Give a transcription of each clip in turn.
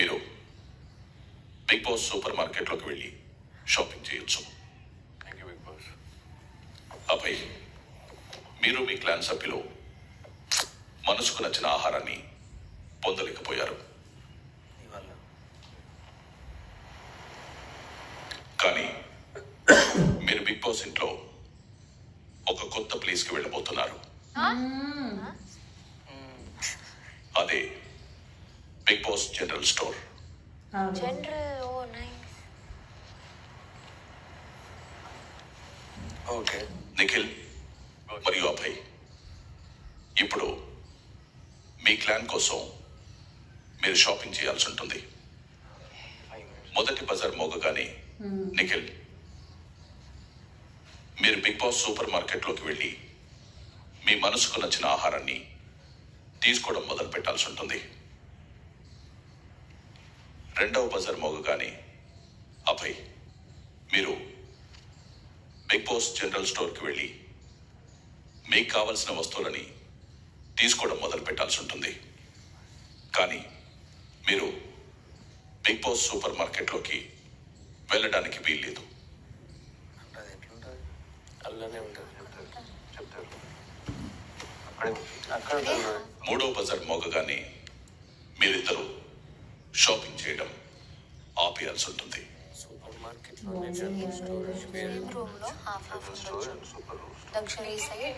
మీరు big boss super మార్కెట్లోకి వెళ్ళి షాపింగ్ చేయొచ్చు. Thank you Big Boss. అపై మీరు మీ క్లాన్ సభ్యులు మనసుకు నచ్చిన ఆహారాన్ని పొందలేకపోయారు. కానీ మీరు బిగ్ బాస్ ఇంట్లో ఒక కొత్త ప్లేస్కి వెళ్ళబోతున్నారు. అదే big boss general store. Okay Nikhil మరియు అభయ్, ఇప్పుడు మీ క్లాన్ కోసం మీరు షాపింగ్ చేయాల్సి ఉంటుంది. మొదటి బజార్ మోగగానే నిఖిల్, మీరు బిగ్ బాస్ సూపర్ మార్కెట్లోకి వెళ్ళి మీ మనసుకు నచ్చిన ఆహారాన్ని తీసుకోవడం మొదలు పెట్టాల్సి ఉంటుంది. రెండవ బజార్ మోగగానే అభయ్, మీరు బిగ్ బాస్ జనరల్ స్టోర్కి వెళ్ళి మీకు కావలసిన వస్తువులని తీసుకోవడం మొదలు పెట్టాల్సి ఉంటుంది. కానీ మీరు బిగ్ బాస్ సూపర్ మార్కెట్లోకి వెళ్ళడానికి వీల్లేదు. అది ఎట్లుంటుంది? అల్లనే ఉంటుంది. చెప్తారు అక్కడ మూడో బజార్ మోగగానే మీరిద్దరూ షాపింగ్ చేయడం ఆపేయాల్సి ఉంటుంది. సూపర్ మార్కెట్ రూమ్ లో హాఫ్ దక్షిణ ఈ side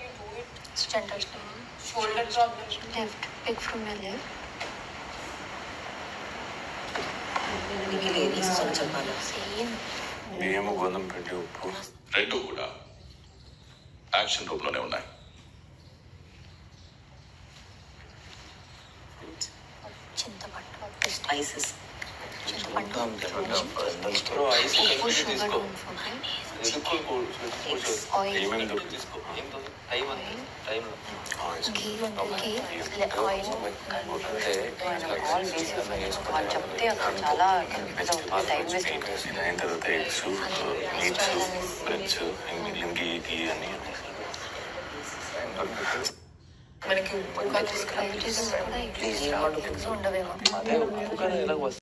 centre shoulder problems left pick from your left same బియ్యము గోధుమ పిండి ఉప్పు. రెండు కూడా యాక్షన్ రూమ్లోనే ఉన్నాయి. చింతపండు స్పైసెస్ చింతపండు బ్రో ఐస్ ఉప్పు షుగర్ తీసుకో. ఆయిల్ ఏమేమి దొరుకుతుంది తీసుకో. ఏం టైం టైం ఘీ ఆయిల్ వాళ్ళు చెప్తే అక్కడ చాలా టైం వేస్ట్ ఉంటుంది. ఇది అయిన తర్వాత ఎగ్స్ మీట్స్ బ్రెడ్స్ లింగి ఘీ అని మనకి ఉప్పు స్ప్రైట్ కూడా ఉండవేమో అదే ఉప్పు కానీ ఇలా